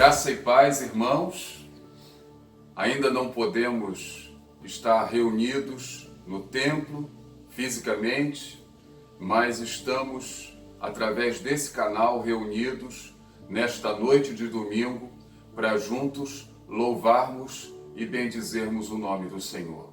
Graça e paz, irmãos. Ainda não podemos estar reunidos no templo fisicamente, mas estamos, através desse canal, reunidos nesta noite de domingo para juntos louvarmos e bendizermos o nome do Senhor.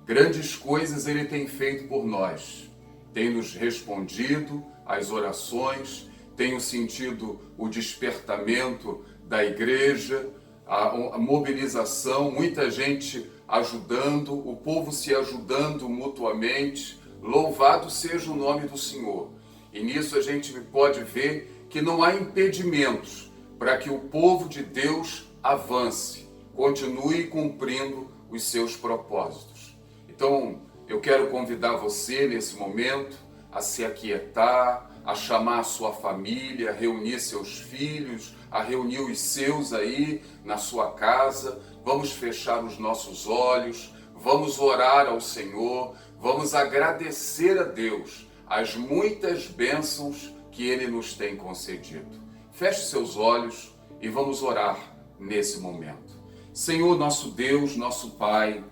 Grandes coisas Ele tem feito por nós, tem nos respondido às orações, tenho sentido o despertamento da igreja, a mobilização, muita gente ajudando, o povo se ajudando mutuamente. Louvado seja o nome do Senhor. E nisso a gente pode ver que não há impedimentos para que o povo de Deus avance, continue cumprindo os seus propósitos. Então, eu quero convidar você nesse momento a se aquietar, a chamar a sua família, a reunir seus filhos, a reunir os seus aí na sua casa. Vamos fechar os nossos olhos, vamos orar ao Senhor, vamos agradecer a Deus as muitas bênçãos que Ele nos tem concedido. Feche seus olhos e vamos orar nesse momento. Senhor, nosso Deus, nosso Pai,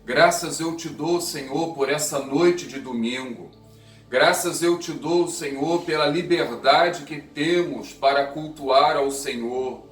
graças eu te dou, Senhor, por essa noite de domingo. Graças eu te dou, Senhor, pela liberdade que temos para cultuar ao Senhor.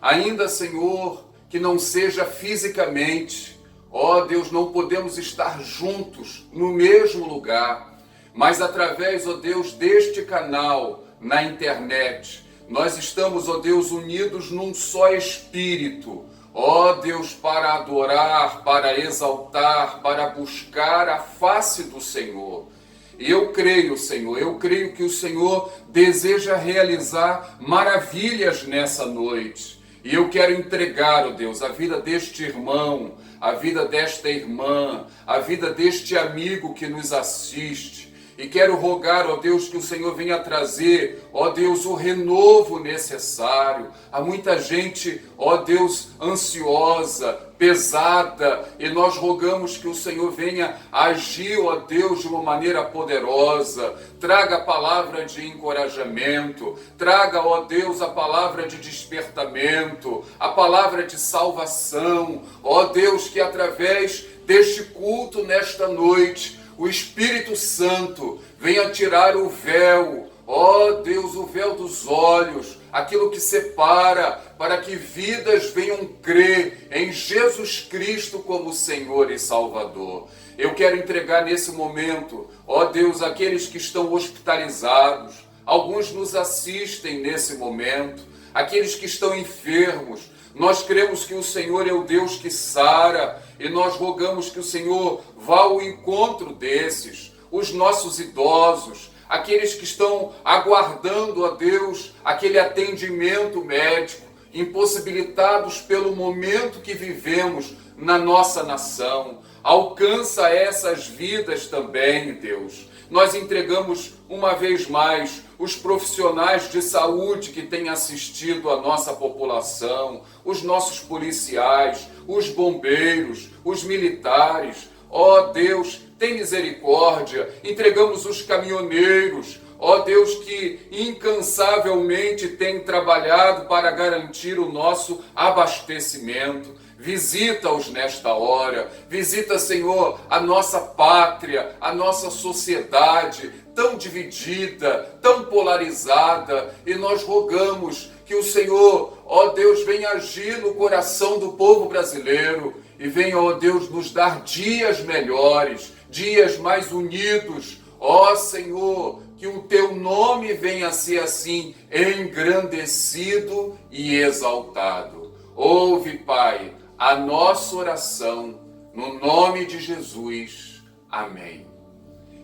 Ainda, Senhor, que não seja fisicamente, ó Deus, não podemos estar juntos no mesmo lugar, mas através, ó Deus, deste canal na internet, nós estamos, ó Deus, unidos num só espírito, ó Deus, para adorar, para exaltar, para buscar a face do Senhor. E eu creio, Senhor, eu creio que o Senhor deseja realizar maravilhas nessa noite. E eu quero entregar, ó Deus, a vida deste irmão, a vida desta irmã, a vida deste amigo que nos assiste. E quero rogar, ó Deus, que o Senhor venha trazer, ó Deus, o renovo necessário. Há muita gente, ó Deus, ansiosa, pesada, e nós rogamos que o Senhor venha agir, ó Deus, de uma maneira poderosa. Traga a palavra de encorajamento, traga, ó Deus, a palavra de despertamento, a palavra de salvação. Ó Deus, que através deste culto nesta noite, o Espírito Santo venha tirar o véu, ó Deus, o véu dos olhos, aquilo que separa, para que vidas venham crer em Jesus Cristo como Senhor e Salvador. Eu quero entregar nesse momento, ó Deus, aqueles que estão hospitalizados, alguns nos assistem nesse momento, aqueles que estão enfermos. Nós cremos que o Senhor é o Deus que sara, e nós rogamos que o Senhor vá ao encontro desses, os nossos idosos, aqueles que estão aguardando a Deus aquele atendimento médico, impossibilitados pelo momento que vivemos na nossa nação. Alcança essas vidas também, Deus. Nós entregamos uma vez mais os profissionais de saúde que têm assistido a nossa população, os nossos policiais, os bombeiros, os militares. Ó Deus, tem misericórdia. Entregamos os caminhoneiros, ó Deus, que incansavelmente têm trabalhado para garantir o nosso abastecimento. Visita-os nesta hora, visita, Senhor, a nossa pátria, a nossa sociedade tão dividida, tão polarizada, e nós rogamos que o Senhor, ó Deus, venha agir no coração do povo brasileiro e venha, ó Deus, nos dar dias melhores, dias mais unidos. Ó Senhor, que o teu nome venha a ser assim engrandecido e exaltado. Ouve, Pai, a nossa oração, no nome de Jesus. Amém.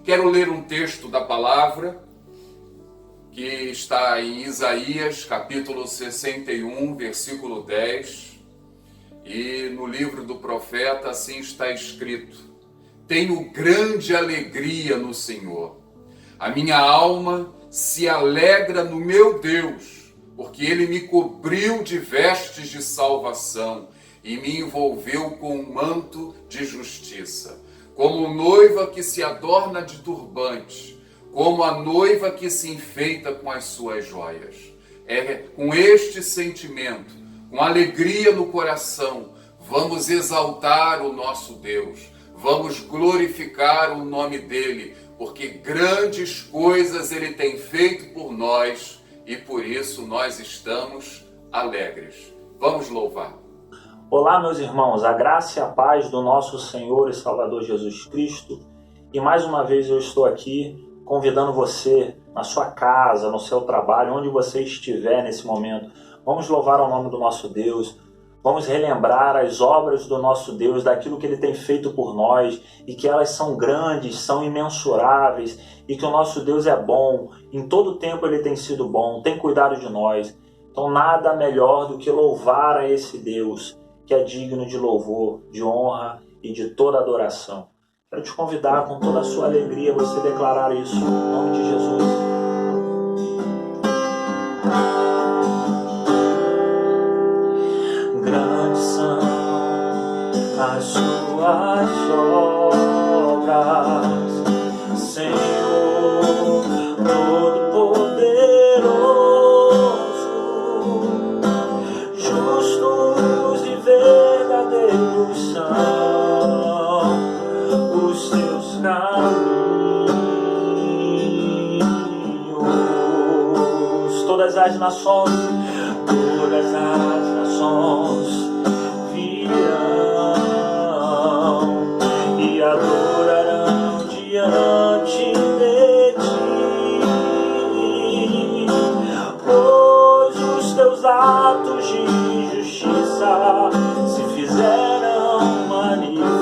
Quero ler um texto da palavra que está em Isaías, capítulo 61, versículo 10. E no livro do profeta assim está escrito: tenho grande alegria no Senhor. A minha alma se alegra no meu Deus, porque Ele me cobriu de vestes de salvação e me envolveu com um manto de justiça, como noiva que se adorna de turbante, como a noiva que se enfeita com as suas joias. É com este sentimento com alegria no coração, vamos exaltar o nosso Deus, vamos glorificar o nome dele, porque grandes coisas ele tem feito por nós e por isso nós estamos alegres. Vamos louvar. Olá, meus irmãos, a graça e a paz do nosso Senhor e Salvador Jesus Cristo. E mais uma vez eu estou aqui convidando você na sua casa, no seu trabalho, onde você estiver nesse momento. Vamos louvar ao nome do nosso Deus. Vamos relembrar as obras do nosso Deus, daquilo que Ele tem feito por nós e que elas são grandes, são imensuráveis e que o nosso Deus é bom. Em todo tempo Ele tem sido bom, tem cuidado de nós. Então nada melhor do que louvar a esse Deus que é digno de louvor, de honra e de toda adoração. Quero te convidar com toda a sua alegria a você declarar isso em nome de Jesus. Grandes são as suas obras, Senhor Todo-Poderoso, justos e verdadeiros são os teus caminhos. Todas as nações virão e adorarão diante de ti, pois os teus atos de justiça se fizeram manifestos.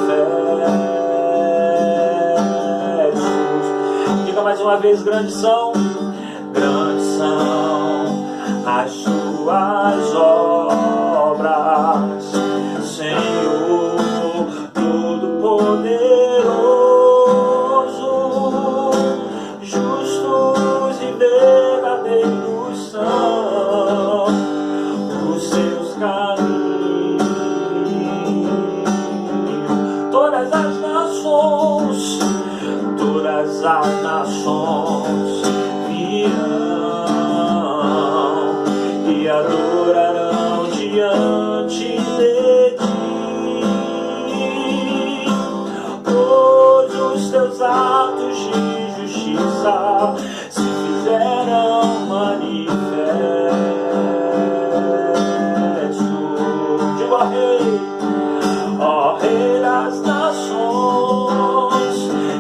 Diga mais uma vez, grandes são as suas obras, Senhor Todo-Poderoso, justos e verdadeiros são os seus caminhos. Todas as nações virão e adorarão diante de ti, pois os teus atos de justiça se fizeram manifestos. Digo ao Rei, ó Rei das nações,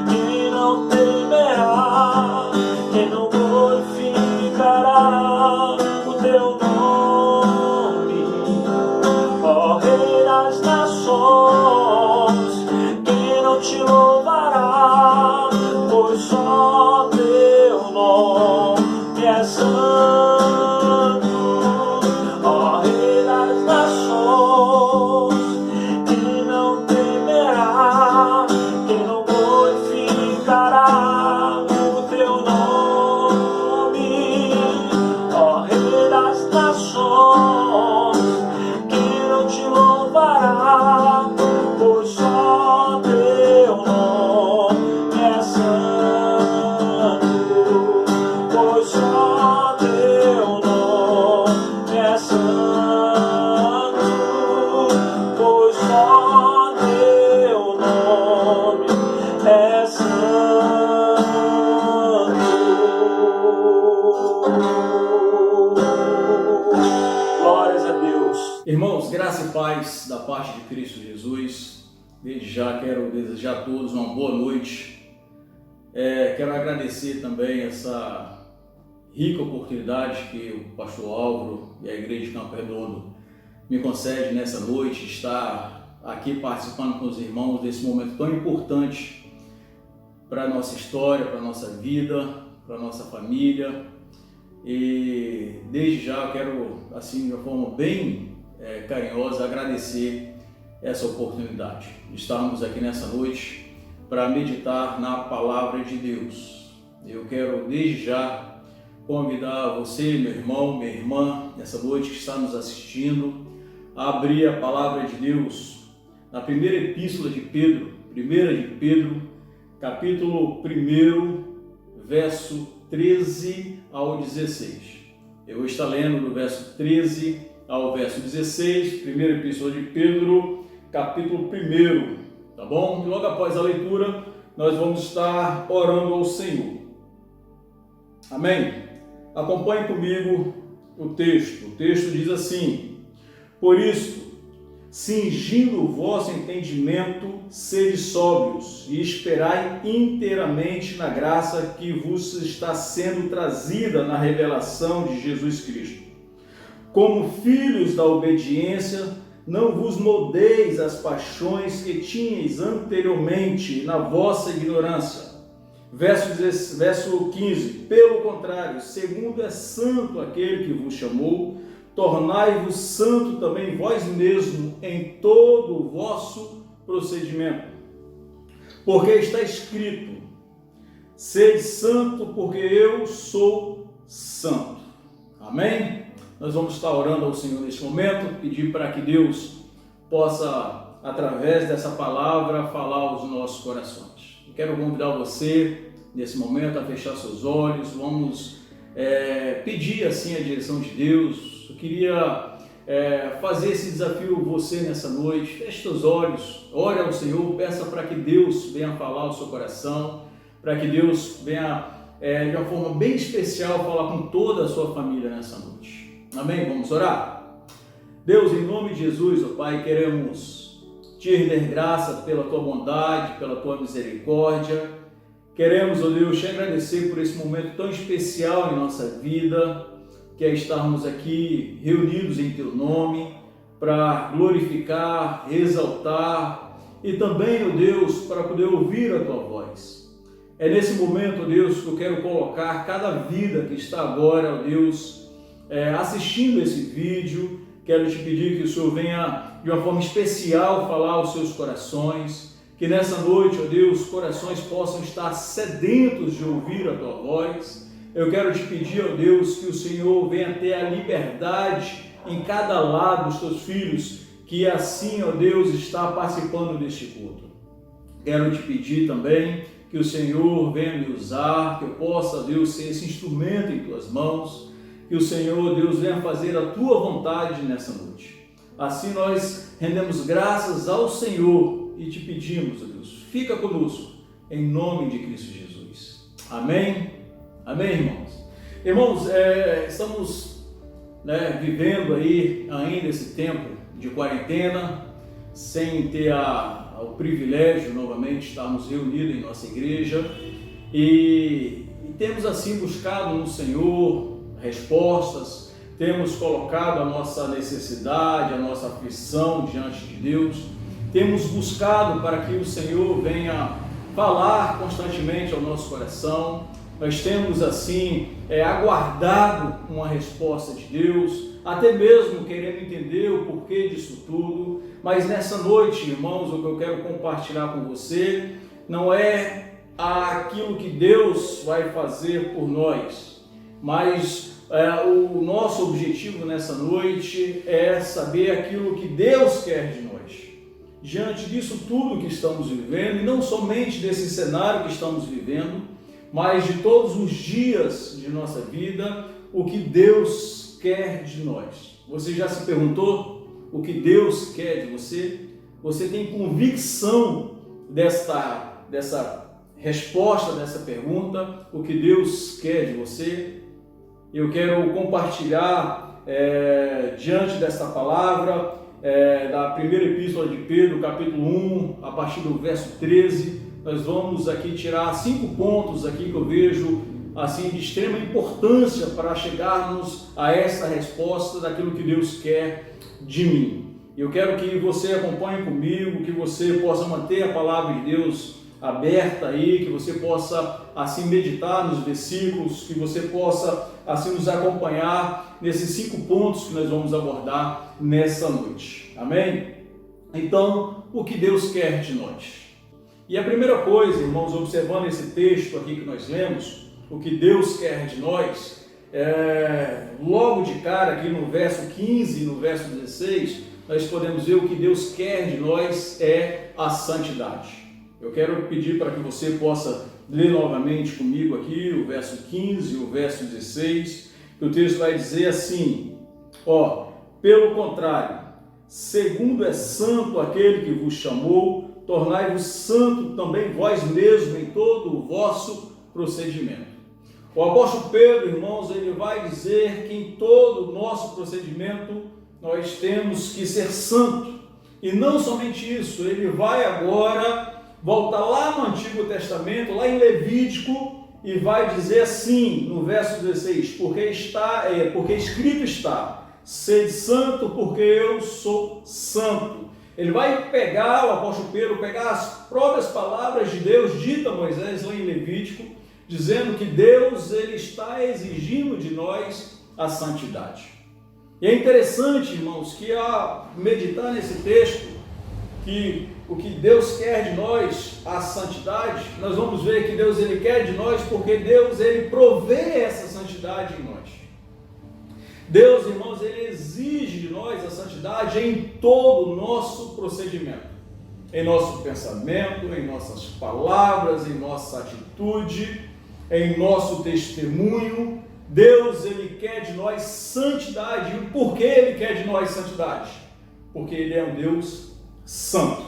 que não temerá, que não glorificará o teu nome, ó Rei das nações, que não te louvará, pois só teu nome é santo, ó Rei das nações, que não temerá, que não glorificará o teu nome, ó Rei das nações, que não te louvará, pois só teu nome é santo, pois só teu nome é santo, pois só teu nome é santo. Glórias a Deus. Irmãos, graça e paz da parte de Cristo Jesus. Desde já quero desejar a todos uma boa noite. Quero agradecer também essa rica oportunidade que o pastor Álvaro e a igreja de Campo Redondo me concede nessa noite, estar aqui participando com os irmãos desse momento tão importante para a nossa história, para a nossa vida, para a nossa família. E desde já eu quero, assim, de uma forma bem carinhosa, agradecer essa oportunidade de estarmos aqui nessa noite para meditar na Palavra de Deus. Eu quero desde já convidar você, meu irmão, minha irmã, nessa noite que está nos assistindo, a abrir a Palavra de Deus na primeira epístola de Pedro, 1 de Pedro, capítulo 1, verso 13 ao 16. Eu vou estar lendo do verso 13 ao verso 16, primeira epístola de Pedro, capítulo 1, tá bom? E logo após a leitura, nós vamos estar orando ao Senhor. Amém? Acompanhe comigo o texto. O texto diz assim: por isso, cingindo o vosso entendimento, sede sóbrios e esperai inteiramente na graça que vos está sendo trazida na revelação de Jesus Cristo. Como filhos da obediência, não vos moldeis às paixões que tinhais anteriormente na vossa ignorância. Verso 15, pelo contrário, segundo é santo aquele que vos chamou, tornai-vos santo também vós mesmo em todo o vosso procedimento. Porque está escrito: sede santo, porque eu sou santo. Amém? Nós vamos estar orando ao Senhor neste momento, pedir para que Deus possa, através dessa palavra, falar aos nossos corações. Eu quero convidar você, nesse momento, a fechar seus olhos. Vamos pedir assim a direção de Deus. Eu queria fazer esse desafio a você nessa noite. Feche seus olhos, ore ao Senhor, peça para que Deus venha falar ao seu coração, para que Deus venha, de uma forma bem especial, falar com toda a sua família nessa noite. Amém? Vamos orar? Deus, em nome de Jesus, ó Pai, queremos te render graça pela tua bondade, pela tua misericórdia. Queremos, ó Deus, te agradecer por esse momento tão especial em nossa vida, que é estarmos aqui reunidos em teu nome para glorificar, exaltar e também, ó Deus, para poder ouvir a tua voz. É nesse momento, ó Deus, que eu quero colocar cada vida que está agora, ó Deus, assistindo esse vídeo. Quero te pedir que o Senhor venha de uma forma especial falar aos seus corações, que nessa noite, ó Deus, corações possam estar sedentos de ouvir a tua voz. Eu quero te pedir, ó Deus, que o Senhor venha ter a liberdade em cada lado dos teus filhos, que assim, ó Deus, está participando deste culto. Quero te pedir também que o Senhor venha me usar, que eu possa, ó Deus, ser esse instrumento em tuas mãos, que o Senhor, Deus, venha fazer a tua vontade nessa noite. Assim nós rendemos graças ao Senhor e te pedimos, ó Deus, fica conosco, em nome de Cristo Jesus. Amém? Amém, irmãos? Irmãos, estamos vivendo aí ainda esse tempo de quarentena, sem ter o privilégio novamente de estarmos reunidos em nossa igreja e temos assim buscado no Senhor respostas, temos colocado a nossa necessidade, a nossa aflição diante de Deus, temos buscado para que o Senhor venha falar constantemente ao nosso coração. Nós temos assim aguardado uma resposta de Deus, até mesmo querendo entender o porquê disso tudo, mas nessa noite, irmãos, o que eu quero compartilhar com você não é aquilo que Deus vai fazer por nós, mas o nosso objetivo nessa noite é saber aquilo que Deus quer de nós. Diante disso tudo que estamos vivendo, e não somente desse cenário que estamos vivendo, mas de todos os dias de nossa vida, o que Deus quer de nós. Você já se perguntou o que Deus quer de você? Você tem convicção dessa resposta dessa pergunta, o que Deus quer de você? Eu quero compartilhar diante desta palavra da primeira epístola de Pedro, capítulo 1, a partir do verso 13. Nós vamos aqui tirar 5 pontos aqui que eu vejo assim de extrema importância para chegarmos a essa resposta daquilo que Deus quer de mim. Eu quero que você acompanhe comigo, que você possa manter a palavra de Deus aberta aí, que você possa assim meditar nos versículos, que você possa assim nos acompanhar nesses 5 pontos que nós vamos abordar nessa noite. Amém? Então, o que Deus quer de nós? E a primeira coisa, irmãos, observando esse texto aqui que nós lemos, o que Deus quer de nós, logo de cara aqui no verso 15 e no verso 16, nós podemos ver o que Deus quer de nós é a santidade. Eu quero pedir para que você possa ler novamente comigo aqui o verso 15 e o verso 16, que o texto vai dizer assim, Pelo contrário, segundo é santo aquele que vos chamou, tornai-vos santo também vós mesmos em todo o vosso procedimento. O apóstolo Pedro, irmãos, ele vai dizer que em todo o nosso procedimento nós temos que ser santo. E não somente isso, ele vai agora voltar lá no Antigo Testamento, lá em Levítico, e vai dizer assim, no verso 16, porque escrito está, sede santo, porque eu sou santo. Ele vai pegar, o apóstolo Pedro, pegar as próprias palavras de Deus dita a Moisés lá em Levítico, dizendo que Deus ele está exigindo de nós a santidade. E é interessante, irmãos, que ao meditar nesse texto, que o que Deus quer de nós, a santidade, nós vamos ver que Deus ele quer de nós porque Deus ele provê essa santidade em nós. Deus, irmãos, ele exige de nós a santidade em todo o nosso procedimento, em nosso pensamento, em nossas palavras, em nossa atitude, em nosso testemunho. Deus ele quer de nós santidade. E por que ele quer de nós santidade? Porque ele é um Deus santo.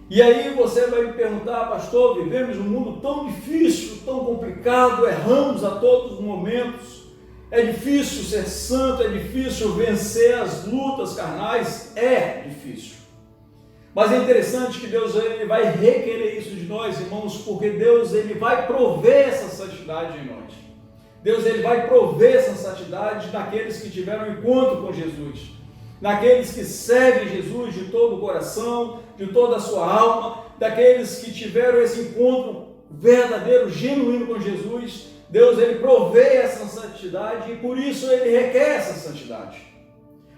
E aí você vai me perguntar, pastor, vivemos num mundo tão difícil, tão complicado, erramos a todos os momentos, é difícil ser santo, é difícil vencer as lutas carnais, é difícil. Mas é interessante que Deus ele vai requerer isso de nós, irmãos, porque Deus ele vai prover essa santidade em nós. Deus ele vai prover essa santidade naqueles que tiveram encontro com Jesus, naqueles que seguem Jesus de todo o coração, de toda a sua alma, daqueles que tiveram esse encontro verdadeiro, genuíno com Jesus. Deus ele provê essa santidade e por isso ele requer essa santidade.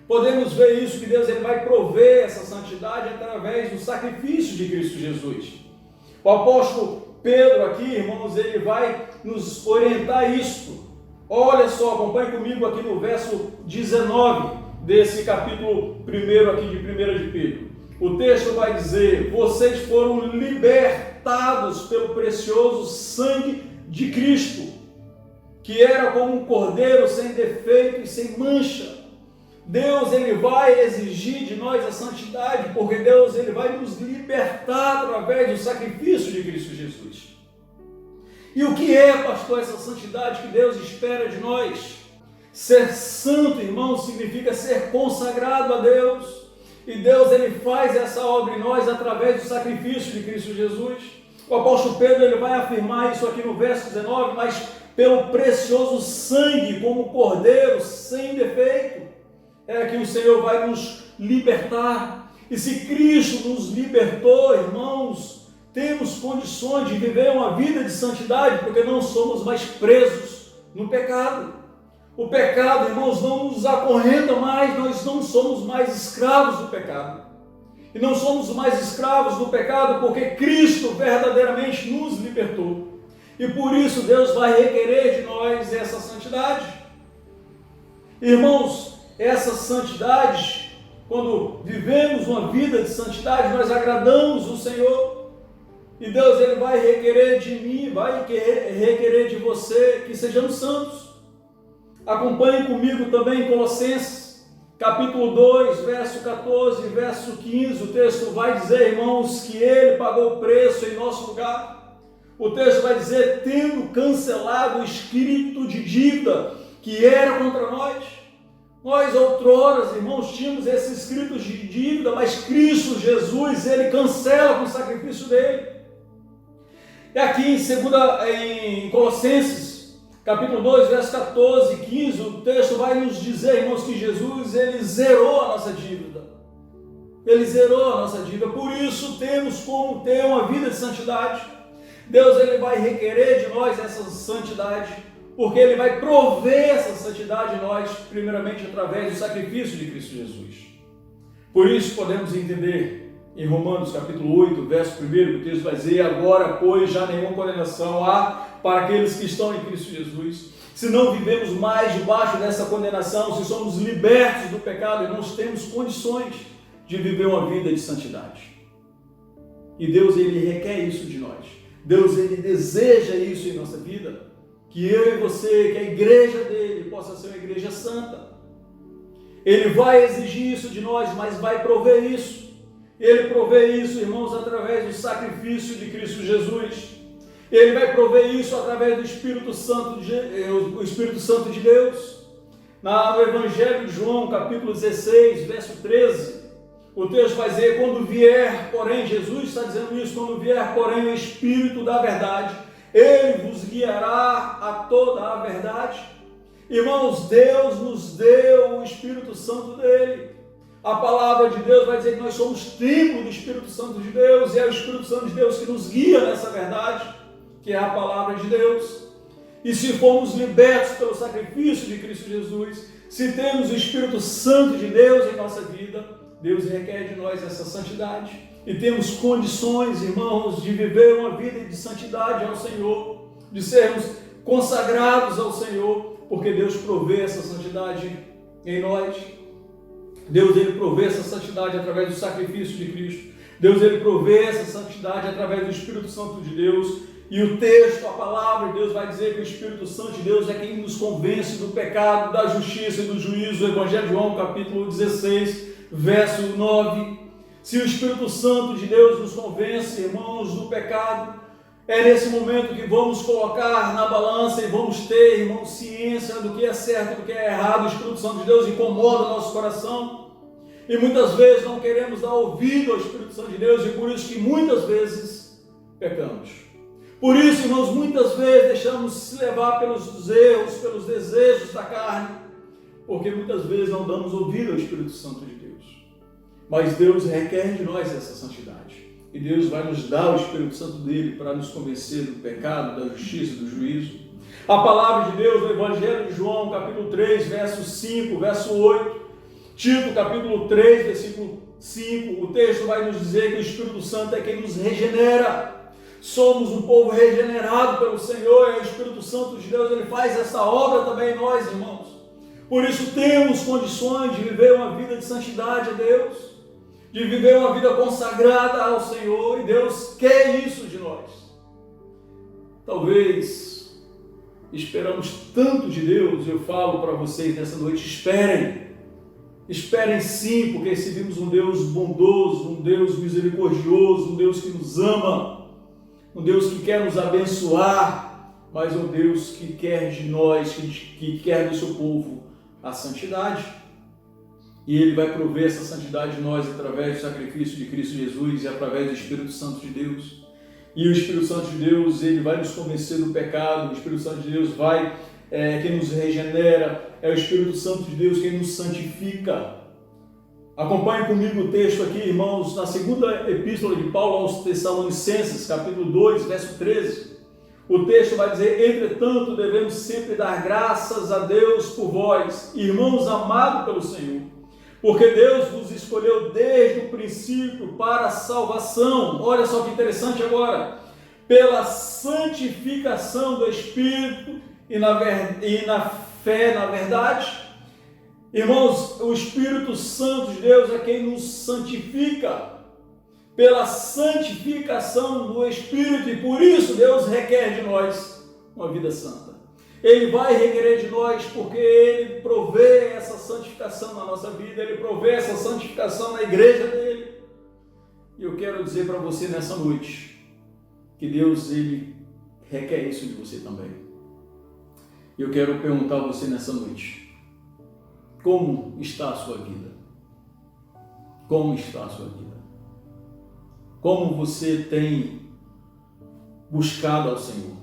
Podemos ver isso, que Deus ele vai prover essa santidade através do sacrifício de Cristo Jesus. O apóstolo Pedro aqui, irmãos, ele vai nos orientar isso. Olha só, acompanhe comigo aqui no verso 19 desse capítulo 1 aqui de 1 de Pedro. O texto vai dizer: vocês foram libertados pelo precioso sangue de Cristo, que era como um cordeiro sem defeito e sem mancha. Deus ele vai exigir de nós a santidade, porque Deus ele vai nos libertar através do sacrifício de Cristo Jesus. E o que é, pastor, essa santidade que Deus espera de nós? Ser santo, irmão, significa ser consagrado a Deus. E Deus ele faz essa obra em nós através do sacrifício de Cristo Jesus. O apóstolo Pedro ele vai afirmar isso aqui no verso 19, mas pelo precioso sangue, como cordeiro sem defeito, é que o Senhor vai nos libertar. E se Cristo nos libertou, irmãos, temos condições de viver uma vida de santidade, porque não somos mais presos no pecado. O pecado, irmãos, não nos acorrenta mais, nós não somos mais escravos do pecado. E não somos mais escravos do pecado porque Cristo verdadeiramente nos libertou. E por isso Deus vai requerer de nós essa santidade. Irmãos, essa santidade, quando vivemos uma vida de santidade, nós agradamos o Senhor. E Deus ele vai requerer de mim, vai requerer de você que sejamos santos. Acompanhe comigo também em Colossenses, capítulo 2, verso 14 e verso 15. O texto vai dizer, irmãos, que Ele pagou o preço em nosso lugar. O texto vai dizer, tendo cancelado o espírito de dívida que era contra nós. Nós outrora, irmãos, tínhamos esse escrito de dívida, mas Cristo Jesus, Ele cancela com o sacrifício dEle. E aqui em Colossenses, capítulo 2, verso 14 e 15, o texto vai nos dizer, irmãos, que Jesus, Ele zerou a nossa dívida. Ele zerou a nossa dívida, por isso temos como ter uma vida de santidade. Deus, Ele vai requerer de nós essa santidade, porque Ele vai prover essa santidade em nós, primeiramente através do sacrifício de Cristo Jesus. Por isso podemos entender em Romanos capítulo 8, verso 1, o texto vai dizer, agora, pois, já nenhuma condenação há para aqueles que estão em Cristo Jesus. Se não vivemos mais debaixo dessa condenação, se somos libertos do pecado, e nós temos condições de viver uma vida de santidade. E Deus, Ele requer isso de nós. Deus, Ele deseja isso em nossa vida, que eu e você, que a igreja dele possa ser uma igreja santa. Ele vai exigir isso de nós, mas vai prover isso. Ele provê isso, irmãos, através do sacrifício de Cristo Jesus. Ele vai prover isso através do Espírito Santo de Deus. No Evangelho de João, capítulo 16, verso 13, o texto vai dizer: quando vier, porém, Jesus está dizendo isso, quando vier, porém, o Espírito da verdade, Ele vos guiará a toda a verdade. Irmãos, Deus nos deu o Espírito Santo dele. A palavra de Deus vai dizer que nós somos templo do Espírito Santo de Deus, e é o Espírito Santo de Deus que nos guia nessa verdade, que é a palavra de Deus. E se formos libertos pelo sacrifício de Cristo Jesus, se temos o Espírito Santo de Deus em nossa vida, Deus requer de nós essa santidade. E temos condições, irmãos, de viver uma vida de santidade ao Senhor, de sermos consagrados ao Senhor, porque Deus provê essa santidade em nós. Deus, Ele provê essa santidade através do sacrifício de Cristo. Deus, Ele provê essa santidade através do Espírito Santo de Deus. E o texto, a palavra de Deus vai dizer que o Espírito Santo de Deus é quem nos convence do pecado, da justiça e do juízo. O Evangelho de João, capítulo 16, verso 9. Se o Espírito Santo de Deus nos convence, irmãos, do pecado, é nesse momento que vamos colocar na balança e vamos ter, irmãos, ciência do que é certo, do que é errado. O Espírito Santo de Deus incomoda o nosso coração. E muitas vezes não queremos dar ouvido ao Espírito Santo de Deus, e por isso que muitas vezes pecamos. Por isso, irmãos, muitas vezes deixamos se levar pelos erros, pelos desejos da carne, porque muitas vezes não damos ouvido ao Espírito Santo de Deus. Mas Deus requer de nós essa santidade. E Deus vai nos dar o Espírito Santo dele para nos convencer do pecado, da justiça, do juízo. A palavra de Deus no Evangelho de João, capítulo 3, verso 5, verso 8. Tito, capítulo 3, versículo 5. O texto vai nos dizer que o Espírito Santo é quem nos regenera. Somos um povo regenerado pelo Senhor, e o Espírito Santo de Deus, ele faz essa obra também em nós, irmãos. Por isso temos condições de viver uma vida de santidade a Deus, de viver uma vida consagrada ao Senhor, e Deus quer isso de nós. Talvez esperamos tanto de Deus, eu falo para vocês nessa noite, esperem sim, porque servimos um Deus bondoso, um Deus misericordioso, um Deus que nos ama, um Deus que quer nos abençoar, mas um Deus que quer de nós, que quer do seu povo a santidade. E Ele vai prover essa santidade de nós através do sacrifício de Cristo Jesus e através do Espírito Santo de Deus. E o Espírito Santo de Deus, ele vai nos convencer do pecado. O Espírito Santo de Deus quem nos regenera. É o Espírito Santo de Deus quem nos santifica. Acompanhe comigo o texto aqui, irmãos, na segunda epístola de Paulo aos Tessalonicenses, capítulo 2, verso 13. O texto vai dizer: entretanto, devemos sempre dar graças a Deus por vós, irmãos amados pelo Senhor, porque Deus vos escolheu desde o princípio para a salvação. Olha só que interessante agora. Pela santificação do Espírito e na fé, na verdade. Irmãos, o Espírito Santo de Deus é quem nos santifica. Pela santificação do Espírito, e por isso Deus requer de nós uma vida santa. Ele vai requerer de nós porque Ele provê essa santificação na nossa vida, Ele provê essa santificação na igreja dEle. E eu quero dizer para você nessa noite, que Deus, Ele requer isso de você também. Eu quero perguntar a você nessa noite, como está a sua vida? Como está a sua vida? Como você tem buscado ao Senhor?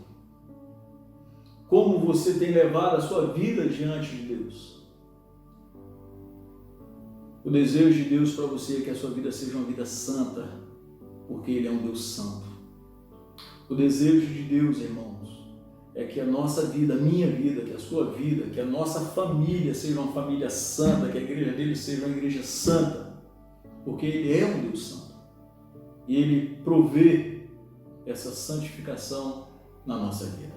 Como você tem levado a sua vida diante de Deus? O desejo de Deus para você é que a sua vida seja uma vida santa, porque Ele é um Deus santo. O desejo de Deus, irmãos, é que a nossa vida, a minha vida, que a sua vida, que a nossa família seja uma família santa, que a igreja dele seja uma igreja santa, porque Ele é um Deus santo. E Ele provê essa santificação na nossa vida.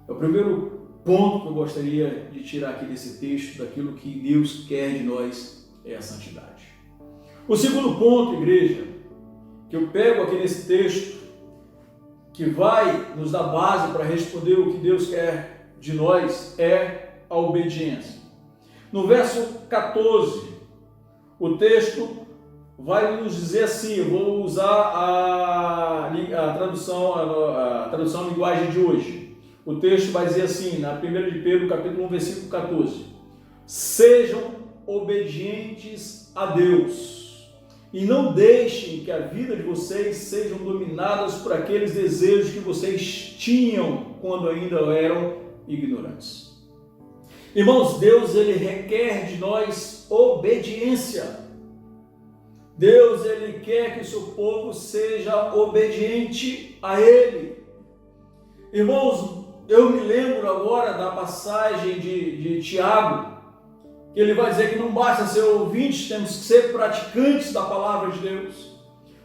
É o primeiro ponto que eu gostaria de tirar aqui desse texto, daquilo que Deus quer de nós, é a santidade. O segundo ponto, igreja, que eu pego aqui nesse texto, que vai nos dar base para responder o que Deus quer de nós, é a obediência. No verso 14, o texto vai nos dizer assim, eu vou usar a tradução linguagem de hoje. O texto vai dizer assim, na 1 de Pedro, capítulo 1, versículo 14. Sejam obedientes a Deus e não deixem que a vida de vocês sejam dominadas por aqueles desejos que vocês tinham quando ainda eram ignorantes. Irmãos, Deus ele requer de nós obediência. Deus ele quer que o seu povo seja obediente a Ele. Irmãos, eu me lembro agora da passagem de Tiago, que ele vai dizer que não basta ser ouvintes, temos que ser praticantes da palavra de Deus.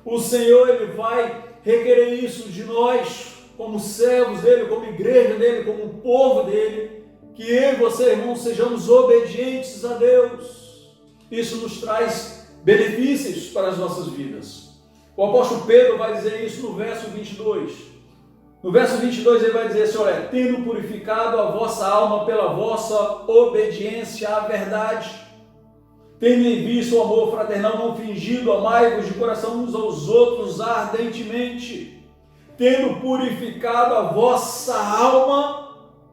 O Senhor ele vai requerer isso de nós, como servos dele, como igreja dele, como povo dele, que eu e você, irmãos, sejamos obedientes a Deus. Isso nos traz benefícios para as nossas vidas. O apóstolo Pedro vai dizer isso no verso 22. No verso 22 ele vai dizer assim, olha, tendo purificado a vossa alma pela vossa obediência à verdade, tendo em vista o amor fraternal não fingido, amai-vos de coração uns aos outros ardentemente, tendo purificado a vossa alma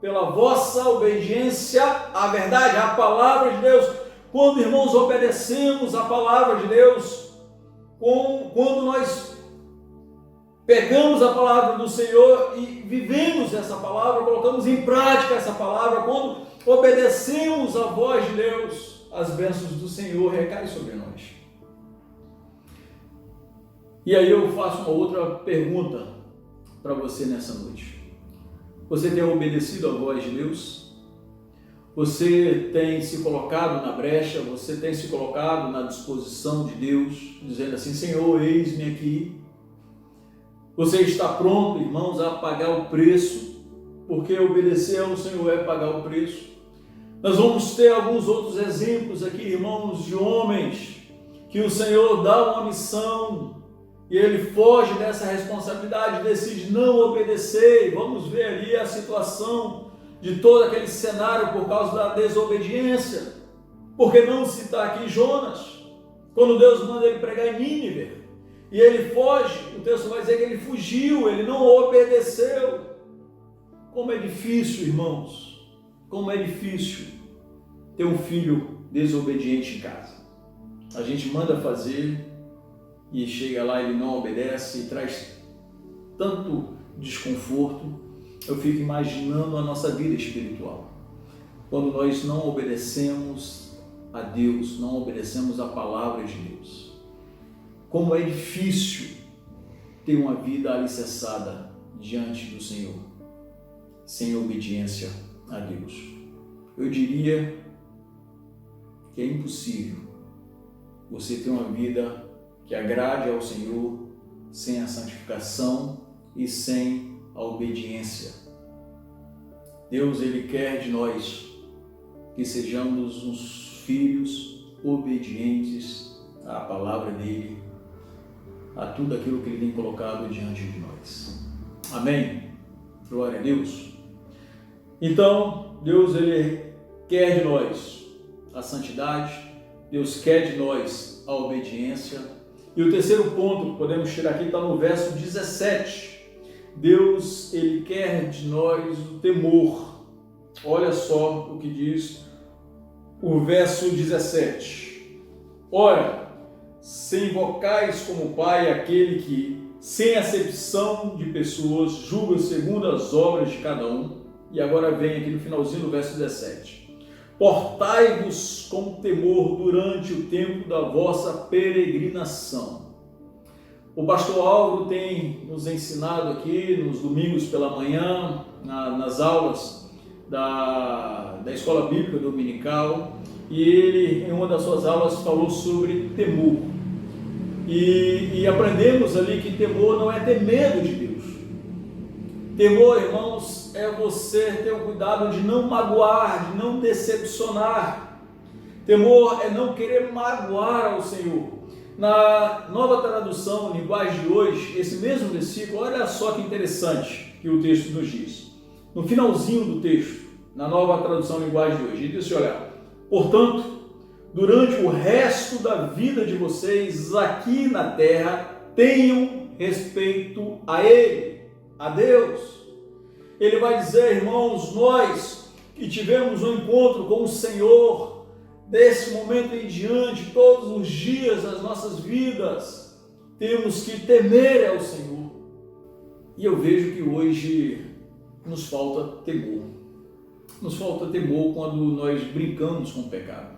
pela vossa obediência à verdade, à palavra de Deus. Quando, irmãos, obedecemos a palavra de Deus, quando nós pegamos a palavra do Senhor e vivemos essa palavra, colocamos em prática essa palavra, quando obedecemos a voz de Deus, as bênçãos do Senhor recaem sobre nós. E aí eu faço uma outra pergunta para você nessa noite. Você tem obedecido a voz de Deus? Você tem se colocado na brecha, você tem se colocado na disposição de Deus, dizendo assim, Senhor, eis-me aqui. Você está pronto, irmãos, a pagar o preço, porque obedecer ao Senhor é pagar o preço. Nós vamos ter alguns outros exemplos aqui, irmãos, de homens que o Senhor dá uma missão e ele foge dessa responsabilidade, decide não obedecer. Vamos ver ali a situação de todo aquele cenário por causa da desobediência. Porque não citar aqui Jonas, quando Deus manda ele pregar em Nínive, e ele foge, o texto vai dizer que ele fugiu, ele não obedeceu. Como é difícil, irmãos, como é difícil ter um filho desobediente em casa. A gente manda fazer e chega lá, ele não obedece e traz tanto desconforto. Eu fico imaginando a nossa vida espiritual. Quando nós não obedecemos a Deus, não obedecemos a palavra de Deus. Como é difícil ter uma vida alicerçada diante do Senhor, sem obediência a Deus. Eu diria que é impossível você ter uma vida que agrade ao Senhor sem a santificação e sem a obediência. Deus, ele quer de nós que sejamos uns filhos obedientes à palavra dele, a tudo aquilo que ele tem colocado diante de nós. Amém? Glória a Deus. Então, Deus, ele quer de nós a santidade, Deus quer de nós a obediência. E o terceiro ponto que podemos tirar aqui está no verso 17. Deus, ele quer de nós o temor. Olha só o que diz o verso 17. Ora, se invocais como Pai aquele que, sem acepção de pessoas, julga segundo as obras de cada um. E agora vem aqui no finalzinho do verso 17. Portai-vos com temor durante o tempo da vossa peregrinação. O pastor Álvaro tem nos ensinado aqui nos domingos pela manhã, nas aulas da Escola Bíblica Dominical, e ele, em uma das suas aulas, falou sobre temor. E aprendemos ali que temor não é ter medo de Deus. Temor, irmãos, é você ter o cuidado de não magoar, de não decepcionar. Temor é não querer magoar ao Senhor. Na Nova Tradução, linguagem de hoje, esse mesmo versículo, olha só que interessante que o texto nos diz. No finalzinho do texto, na Nova Tradução, linguagem de hoje, ele diz assim, olha, Portanto, durante o resto da vida de vocês aqui na terra, tenham respeito a Ele, a Deus. Ele vai dizer, irmãos, nós que tivemos um encontro com o Senhor, desse momento em diante, todos os dias das nossas vidas, temos que temer ao Senhor. E eu vejo que hoje nos falta temor. Nos falta temor quando nós brincamos com o pecado.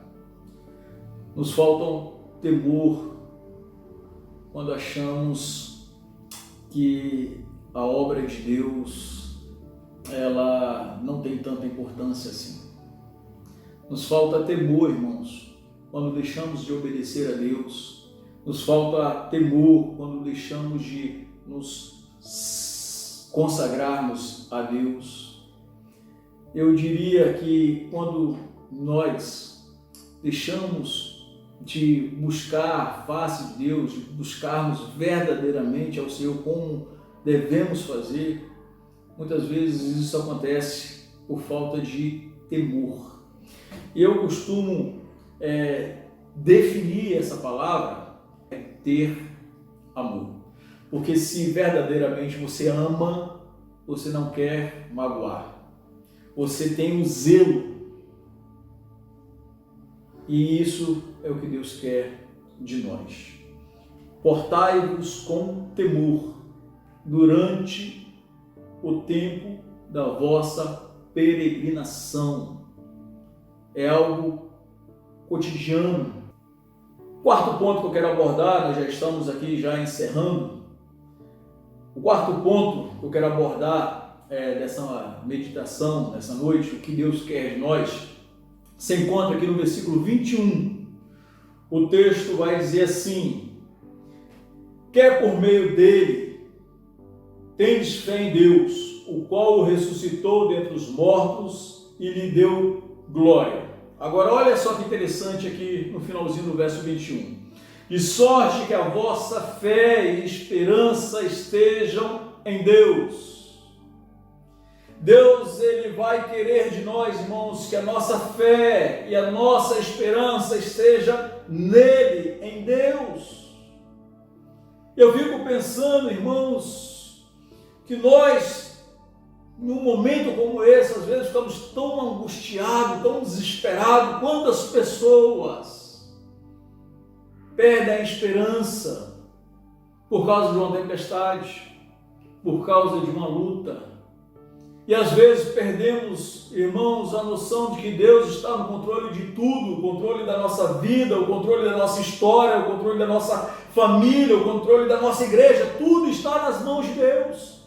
Nos falta temor quando achamos que a obra de Deus ela não tem tanta importância assim. Nos falta temor, irmãos, quando deixamos de obedecer a Deus. Nos falta temor quando deixamos de nos consagrarmos a Deus. Eu diria que quando nós deixamos de buscar a face de Deus, de buscarmos verdadeiramente ao Senhor como devemos fazer, muitas vezes isso acontece por falta de temor. E eu costumo definir essa palavra, ter amor. Porque se verdadeiramente você ama, você não quer magoar. Você tem um zelo. E isso é o que Deus quer de nós. Portai-vos com temor durante o tempo da vossa peregrinação. É algo cotidiano. Quarto ponto que eu quero abordar, nós já estamos aqui já encerrando. O quarto ponto que eu quero abordar dessa meditação, nessa noite, o que Deus quer de nós, se encontra aqui no versículo 21. O texto vai dizer assim: quer por meio dele tendes fé em Deus, o qual o ressuscitou dentre os mortos e lhe deu glória. Agora olha só que interessante aqui no finalzinho do verso 21. De sorte que a vossa fé e esperança estejam em Deus. Deus, Ele vai querer de nós, irmãos, que a nossa fé e a nossa esperança esteja nele, em Deus. Eu fico pensando, irmãos, que nós, num momento como esse, às vezes ficamos tão angustiados, tão desesperados. Quantas pessoas perdem a esperança por causa de uma tempestade, por causa de uma luta. E às vezes perdemos, irmãos, a noção de que Deus está no controle de tudo, o controle da nossa vida, o controle da nossa história, o controle da nossa família, o controle da nossa igreja, tudo está nas mãos de Deus.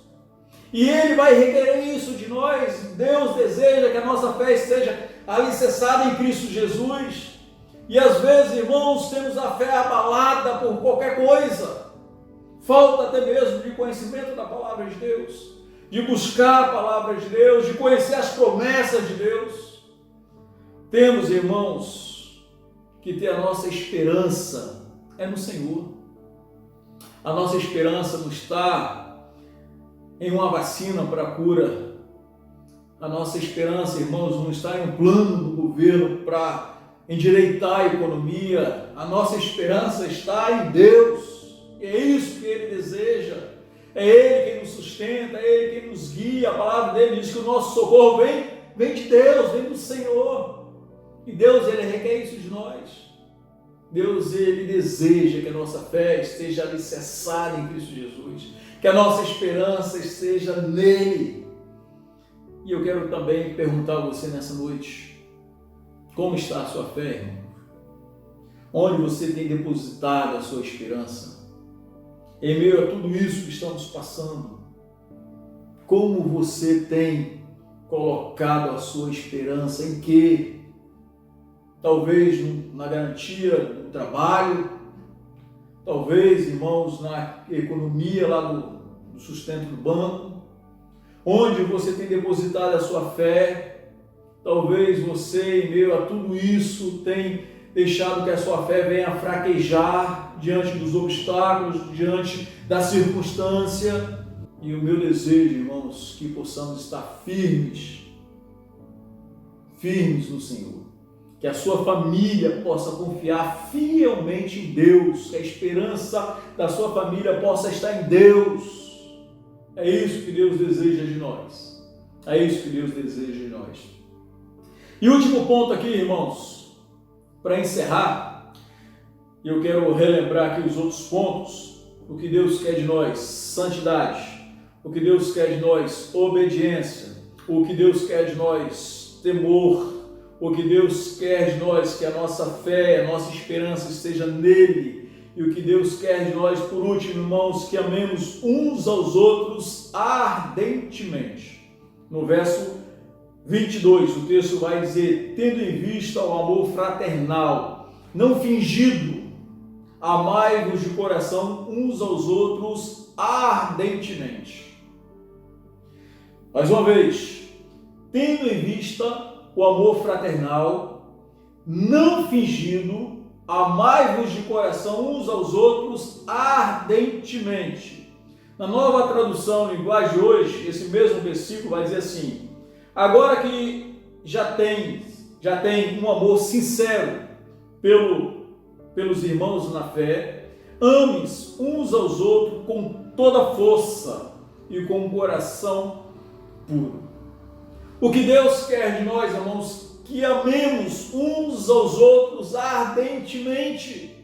E Ele vai requerer isso de nós. Deus deseja que a nossa fé esteja alicerçada em Cristo Jesus. E às vezes, irmãos, temos a fé abalada por qualquer coisa. Falta até mesmo de conhecimento da palavra de Deus, de buscar a palavra de Deus, de conhecer as promessas de Deus. Temos, irmãos, que ter a nossa esperança no Senhor. A nossa esperança não está em uma vacina para a cura. A nossa esperança, irmãos, não está em um plano do governo para endireitar a economia. A nossa esperança está em Deus. E é isso que Ele deseja. É Ele quem nos sustenta, é Ele quem nos guia. A palavra dele diz que o nosso socorro vem de Deus, vem do Senhor. E Deus, Ele requer isso de nós. Deus, Ele deseja que a nossa fé esteja alicerçada em Cristo Jesus, que a nossa esperança esteja nele. E eu quero também perguntar a você nessa noite: como está a sua fé, irmão? Onde você tem depositado a sua esperança? Em meio a tudo isso que estamos passando, como você tem colocado a sua esperança? Em quê? Talvez na garantia do trabalho, talvez, irmãos, na economia lá do sustento do banco. Onde você tem depositado a sua fé? Talvez você, em meio a tudo isso, tem deixado que a sua fé venha a fraquejar diante dos obstáculos, diante da circunstância. E o meu desejo, irmãos, que possamos estar firmes no Senhor. que a sua família possa confiar fielmente em Deus, que a esperança da sua família possa estar em Deus. É isso que Deus deseja de nós. É isso que Deus deseja de nós. E último ponto aqui, irmãos, para encerrar, eu quero relembrar aqui os outros pontos. O que Deus quer de nós, santidade. O que Deus quer de nós, obediência. O que Deus quer de nós, temor. O que Deus quer de nós, que a nossa fé, a nossa esperança esteja nele. E o que Deus quer de nós, por último, irmãos, que amemos uns aos outros ardentemente. No verso 22, o texto vai dizer: tendo em vista o amor fraternal, não fingido, amai-vos de coração uns aos outros ardentemente. Mais uma vez, tendo em vista o amor fraternal, não fingido, amai-vos de coração uns aos outros ardentemente. Na Nova Tradução Linguagem de hoje, esse mesmo versículo vai dizer assim: agora que já tem um amor sincero pelos irmãos na fé, ames uns aos outros com toda a força e com um coração puro. O que Deus quer de nós, irmãos, que amemos uns aos outros ardentemente.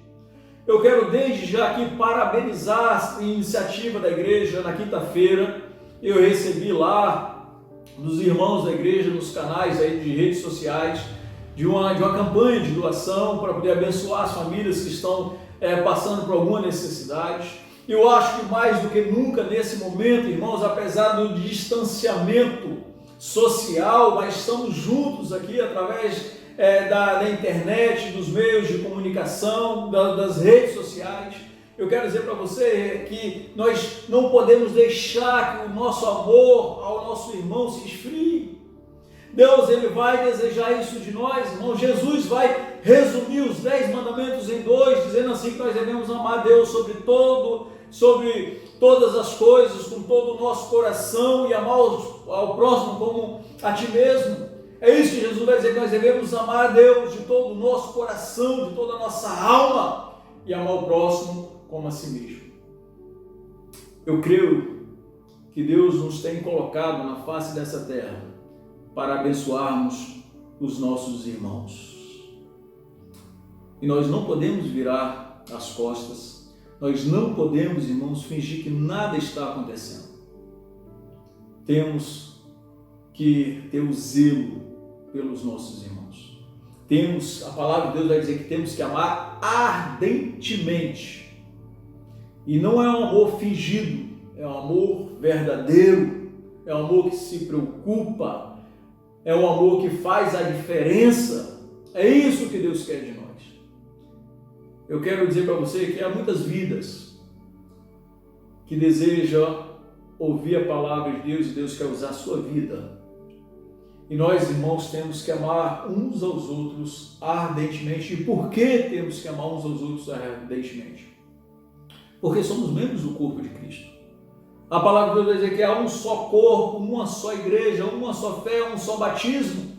Eu quero desde já aqui parabenizar a iniciativa da igreja. Na quinta-feira eu recebi lá dos irmãos da igreja, nos canais aí de redes sociais, de uma campanha de doação para poder abençoar as famílias que estão passando por alguma necessidade. Eu acho que mais do que nunca nesse momento, irmãos, apesar do distanciamento social, mas estamos juntos aqui através da internet, dos meios de comunicação, das redes sociais. Eu quero dizer para você que nós não podemos deixar que o nosso amor ao nosso irmão se esfrie. Deus, ele vai desejar isso de nós, irmão. Jesus vai resumir os 10 mandamentos em 2, dizendo assim que nós devemos amar Deus sobre todas as coisas, com todo o nosso coração, e amar ao próximo como a ti mesmo. É isso que Jesus vai dizer, que nós devemos amar a Deus de todo o nosso coração, de toda a nossa alma, e amar o próximo como a si mesmo. Eu creio que Deus nos tem colocado na face dessa terra para abençoarmos os nossos irmãos. E nós não podemos virar as costas, nós não podemos, irmãos, fingir que nada está acontecendo. Temos que ter o zelo pelos nossos irmãos. A palavra de Deus vai dizer que temos que amar ardentemente. E não é um amor fingido, é um amor verdadeiro, é um amor que se preocupa, é um amor que faz a diferença. É isso que Deus quer de nós. Eu quero dizer para você que há muitas vidas que desejam ouvir a palavra de Deus, e Deus quer usar a sua vida. E nós, irmãos, temos que amar uns aos outros ardentemente. E por que temos que amar uns aos outros ardentemente? Porque somos membros do corpo de Cristo. A palavra de Deus vai dizer que há um só corpo, uma só igreja, uma só fé, um só batismo.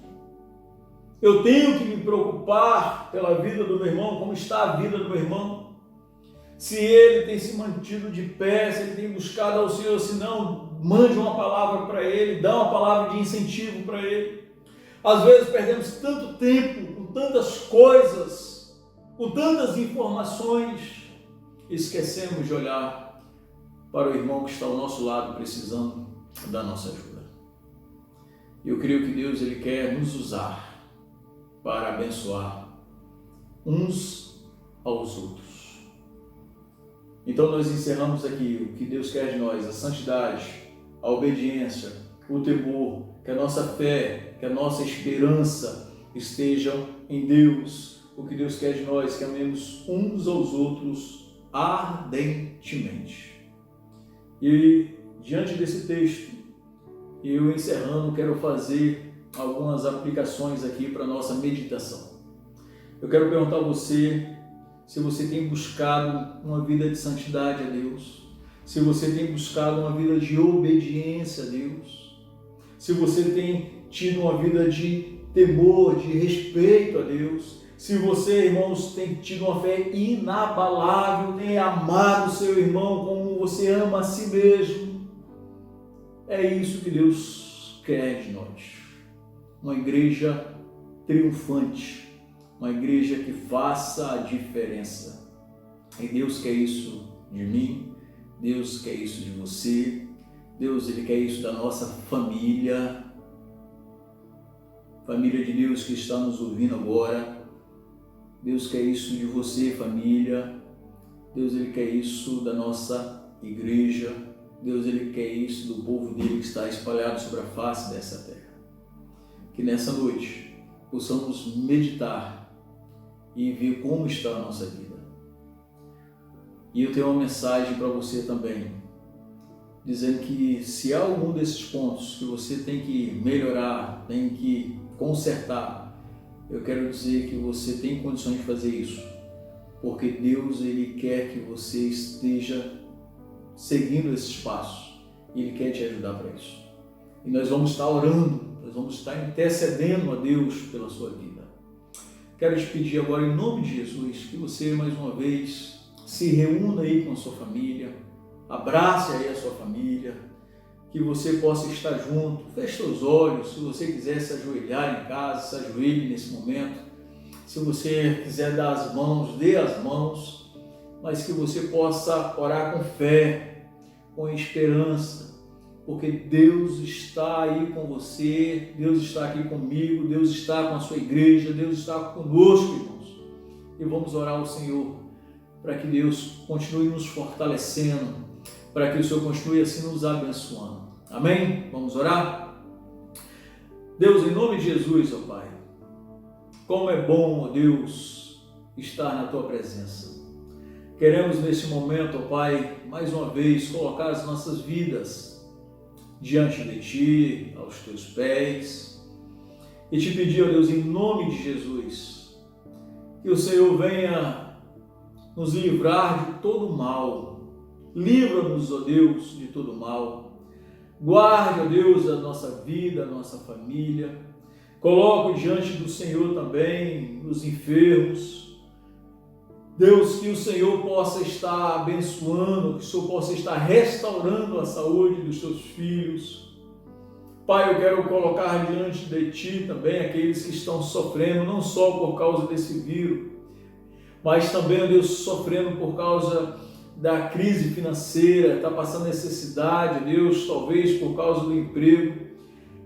Eu tenho que me preocupar pela vida do meu irmão, como está a vida do meu irmão. Se ele tem se mantido de pé, se ele tem buscado ao Senhor, se não, mande uma palavra para ele, dá uma palavra de incentivo para ele. Às vezes perdemos tanto tempo com tantas coisas, com tantas informações, esquecemos de olhar para o irmão que está ao nosso lado precisando da nossa ajuda. Eu creio que Deus, ele quer nos usar para abençoar uns aos outros. Então nós encerramos aqui o que Deus quer de nós: a santidade, a obediência, o temor, que a nossa fé, que a nossa esperança estejam em Deus. O que Deus quer de nós, que amemos uns aos outros ardentemente. E diante desse texto, eu encerrando, quero fazer algumas aplicações aqui para a nossa meditação. Eu quero perguntar a você se você tem buscado uma vida de santidade a Deus, se você tem buscado uma vida de obediência a Deus, se você tem tido uma vida de temor, de respeito a Deus, se você, irmãos, tem tido uma fé inabalável, tem amado o seu irmão como você ama a si mesmo, é isso que Deus quer de nós. Uma igreja triunfante, uma igreja que faça a diferença. E Deus quer isso de mim, Deus quer isso de você, Deus Ele quer isso da nossa família, família de Deus que está nos ouvindo agora. Deus quer isso de você, família. Deus Ele quer isso da nossa igreja. Deus Ele quer isso do povo dele que está espalhado sobre a face dessa terra. Que nessa noite possamos meditar e ver como está a nossa vida. E eu tenho uma mensagem para você também, dizendo que se há algum desses pontos que você tem que melhorar, tem que consertar, eu quero dizer que você tem condições de fazer isso, porque Deus Ele quer que você esteja seguindo esses passos e Ele quer te ajudar para isso. E nós vamos estar orando, nós vamos estar intercedendo a Deus pela sua vida. Quero te pedir agora, em nome de Jesus, que você mais uma vez se reúna aí com a sua família, abrace aí a sua família, que você possa estar junto, feche seus olhos, se você quiser se ajoelhar em casa, se ajoelhe nesse momento, se você quiser dar as mãos, dê as mãos, mas que você possa orar com fé, com esperança, porque Deus está aí com você, Deus está aqui comigo, Deus está com a sua igreja, Deus está conosco, irmãos, e vamos orar ao Senhor, para que Deus continue nos fortalecendo, para que o Senhor continue assim nos abençoando. Amém? Vamos orar? Deus, em nome de Jesus, ó Pai, como é bom, ó Deus, estar na Tua presença. Queremos nesse momento, ó Pai, mais uma vez colocar as nossas vidas diante de Ti, aos Teus pés, e Te pedir, ó Deus, em nome de Jesus, que o Senhor venha nos livrar de todo mal. Livra-nos, ó Deus, de todo mal. Guarde, ó Deus, a nossa vida, a nossa família. Coloco diante do Senhor também os enfermos. Deus, que o Senhor possa estar abençoando, que o Senhor possa estar restaurando a saúde dos seus filhos. Pai, eu quero colocar diante de Ti também aqueles que estão sofrendo, não só por causa desse vírus, mas também, ó Deus, sofrendo por causa da crise financeira, está passando necessidade, Deus, talvez por causa do emprego.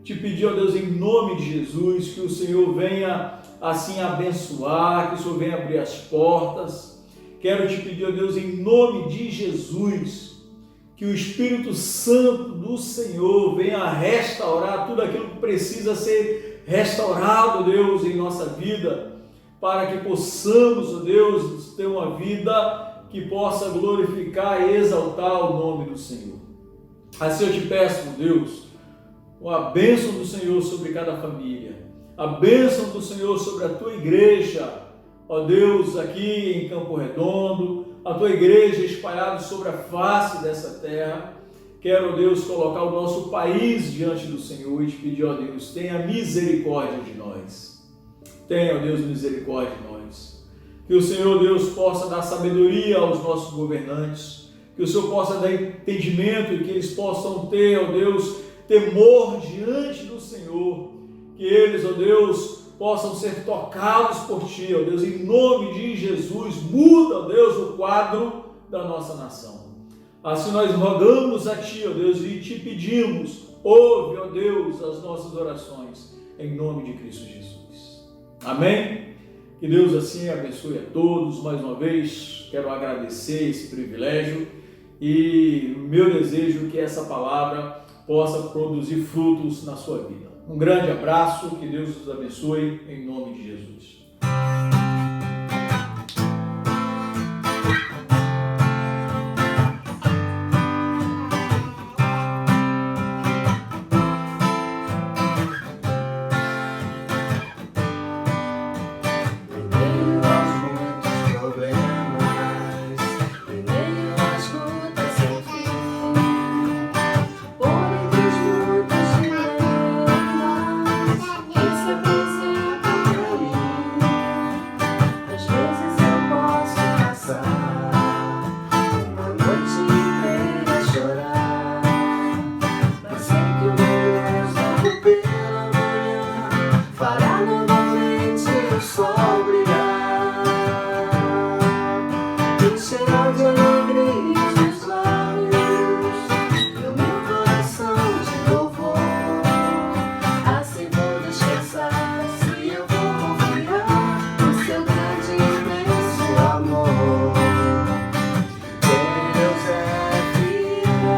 Te pedir, ó Deus, em nome de Jesus, que o Senhor venha assim abençoar, que o Senhor venha abrir as portas. Quero te pedir, ó Deus, em nome de Jesus, que o Espírito Santo do Senhor venha restaurar tudo aquilo que precisa ser restaurado, Deus, em nossa vida, para que possamos, ó Deus, ter uma vida que possa glorificar e exaltar o nome do Senhor. Assim eu te peço, Deus, a bênção do Senhor sobre cada família, a bênção do Senhor sobre a tua igreja, ó Deus, aqui em Campo Redondo, a tua igreja espalhada sobre a face dessa terra. Quero, ó Deus, colocar o nosso país diante do Senhor e te pedir, ó Deus, tenha misericórdia de nós. Tenha, ó Deus, misericórdia de nós. Que o Senhor, Deus, possa dar sabedoria aos nossos governantes, que o Senhor possa dar entendimento e que eles possam ter, ó Deus, temor diante do Senhor, que eles, ó Deus, possam ser tocados por Ti, ó Deus, em nome de Jesus. Muda, ó Deus, o quadro da nossa nação. Assim nós rogamos a Ti, ó Deus, e Te pedimos, ouve, ó Deus, as nossas orações, em nome de Cristo Jesus. Amém? Que Deus assim abençoe a todos. Mais uma vez, quero agradecer esse privilégio e o meu desejo é que essa palavra possa produzir frutos na sua vida. Um grande abraço, que Deus os abençoe, em nome de Jesus. Essa encherá de alegria os meus lábios e o meu coração de louvor. Assim vou descansar, se eu vou confiar no seu grande e imenso amor. Deus é fiel,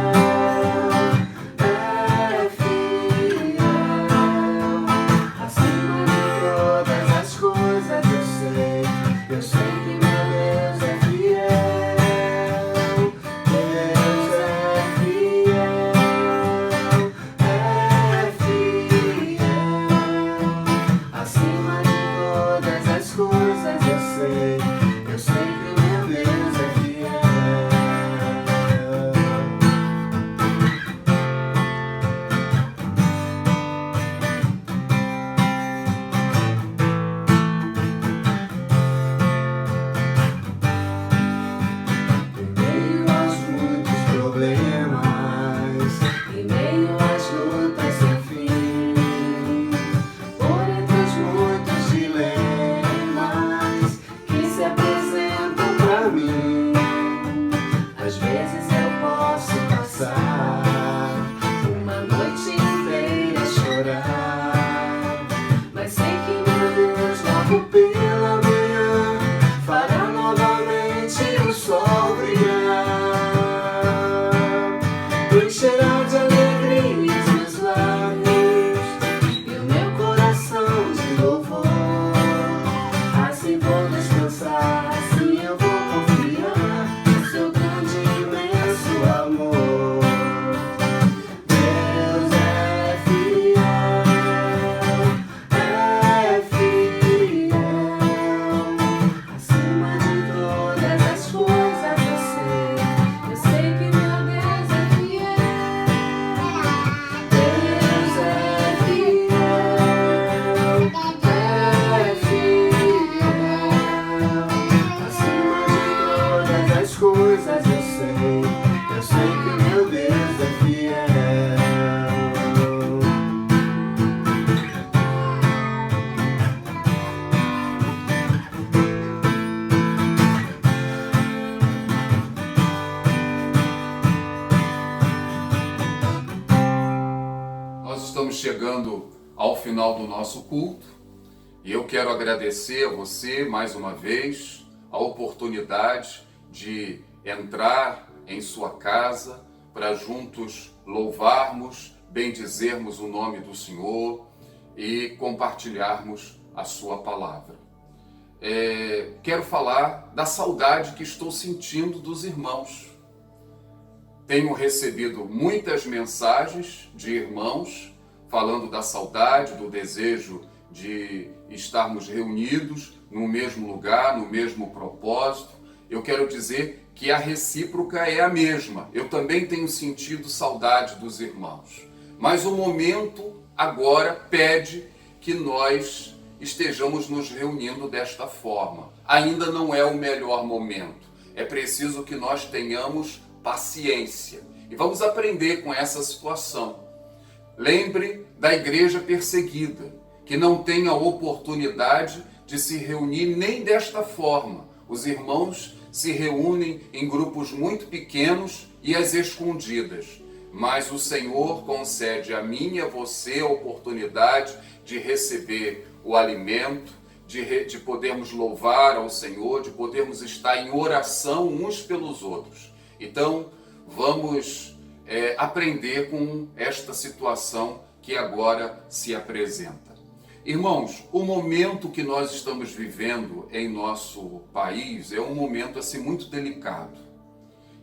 acima de todas as coisas eu sei que meu Deus é fiel. Deus é fiel, acima de todas as coisas eu sei que meu Deus é fiel. Em meio aos muitos problemas, em meio às lutas sem fim, por entre os muitos dilemas que se apresentam pra mim, às vezes eu posso passar uma noite inteira a chorar, mas sei que meu Deus logo pela manhã fará novamente o sol brilhar. Encherá de alegria os meus lábios e o meu coração de louvor. Assim vou descansar, assim eu vou confiar no seu grande e imenso amor. Deus é fiel, acima de todas as coisas eu sei que meu Deus é fiel. Deus é fiel, acima de todas as coisas eu sei que meu Deus é fiel. Nós estamos chegando ao final do nosso culto e eu quero agradecer a você mais uma vez a oportunidade de entrar em sua casa para juntos louvarmos, bendizermos o nome do Senhor e compartilharmos a sua palavra. Quero falar da saudade que estou sentindo dos irmãos. Tenho recebido muitas mensagens de irmãos falando da saudade, do desejo de estarmos reunidos no mesmo lugar, no mesmo propósito. Eu quero dizer que a recíproca é a mesma. Eu também tenho sentido saudade dos irmãos. Mas o momento agora pede que nós estejamos nos reunindo desta forma. Ainda não é o melhor momento. É preciso que nós tenhamos paciência. E vamos aprender com essa situação. Lembre da igreja perseguida, que não tem a oportunidade de se reunir nem desta forma. Os irmãos se reúnem em grupos muito pequenos e às escondidas. Mas o Senhor concede a mim e a você a oportunidade de receber o alimento, de podermos louvar ao Senhor, de podermos estar em oração uns pelos outros. Então, vamos aprender com esta situação que agora se apresenta. Irmãos, o momento que nós estamos vivendo em nosso país é um momento assim muito delicado.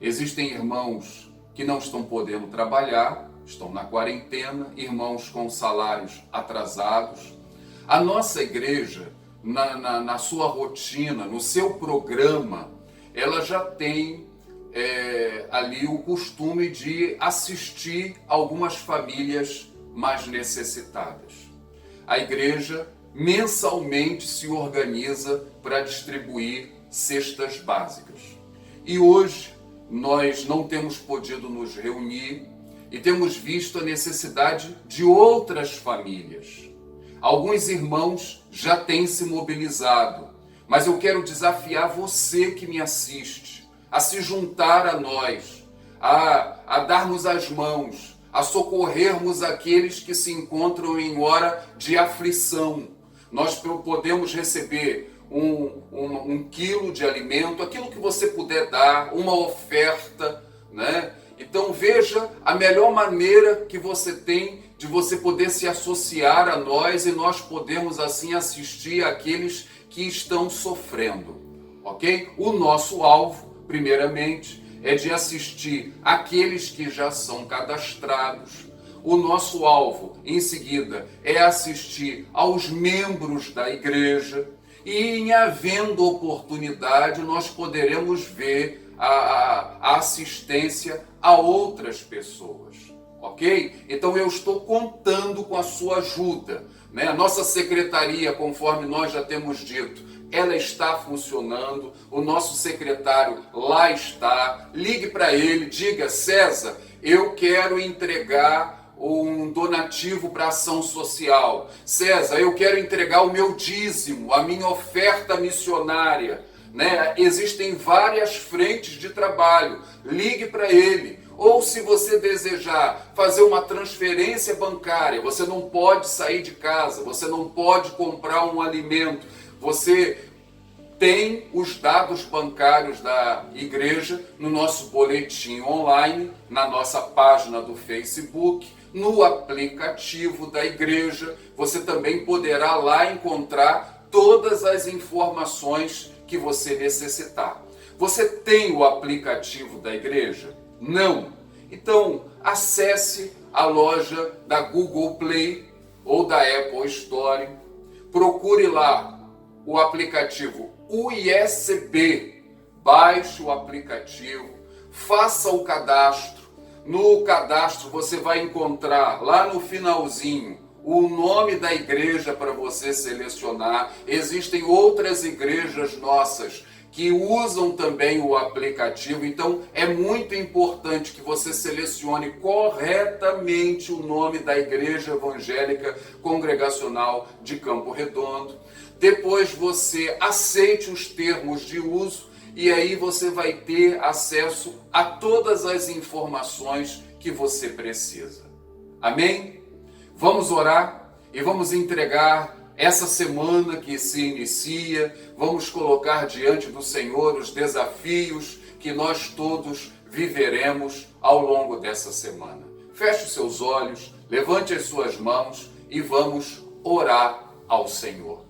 Existem irmãos que não estão podendo trabalhar, estão na quarentena, irmãos com salários atrasados. A nossa igreja, na sua rotina, no seu programa, ela já tem ali o costume de assistir algumas famílias mais necessitadas. A igreja mensalmente se organiza para distribuir cestas básicas. E hoje nós não temos podido nos reunir e temos visto a necessidade de outras famílias. Alguns irmãos já têm se mobilizado, mas eu quero desafiar você que me assiste a se juntar a nós, a darmos as mãos, a socorrermos aqueles que se encontram em hora de aflição. Nós podemos receber um quilo de alimento, aquilo que você puder dar, uma oferta, né? Então veja a melhor maneira que você tem de você poder se associar a nós e nós podemos assim assistir aqueles que estão sofrendo, ok? O nosso alvo, primeiramente, é de assistir aqueles que já são cadastrados. O nosso alvo, em seguida, é assistir aos membros da igreja. E em havendo oportunidade, nós poderemos ver a assistência a outras pessoas, ok? Então eu estou contando com a sua ajuda, né? A nossa secretaria, conforme nós já temos dito, ela está funcionando, o nosso secretário lá está. Ligue para ele, diga: César, eu quero entregar um donativo para ação social. César, eu quero entregar o meu dízimo, a minha oferta missionária. Né? Existem várias frentes de trabalho. Ligue para ele. Ou se você desejar fazer uma transferência bancária, você não pode sair de casa, você não pode comprar um alimento, você tem os dados bancários da igreja no nosso boletim online, na nossa página do Facebook, no aplicativo da igreja. Você também poderá lá encontrar todas as informações que você necessitar. Você tem o aplicativo da igreja? Não? Então, acesse a loja da Google Play ou da Apple Store. Procure lá o aplicativo UISB. Baixe o aplicativo, faça o cadastro. No cadastro você vai encontrar lá no finalzinho o nome da igreja para você selecionar. Existem outras igrejas nossas que usam também o aplicativo, então é muito importante que você selecione corretamente o nome da Igreja Evangélica Congregacional de Campo Redondo. Depois você aceite os termos de uso e aí você vai ter acesso a todas as informações que você precisa. Amém? Vamos orar e vamos entregar essa semana que se inicia, vamos colocar diante do Senhor os desafios que nós todos viveremos ao longo dessa semana. Feche os seus olhos, levante as suas mãos e vamos orar ao Senhor.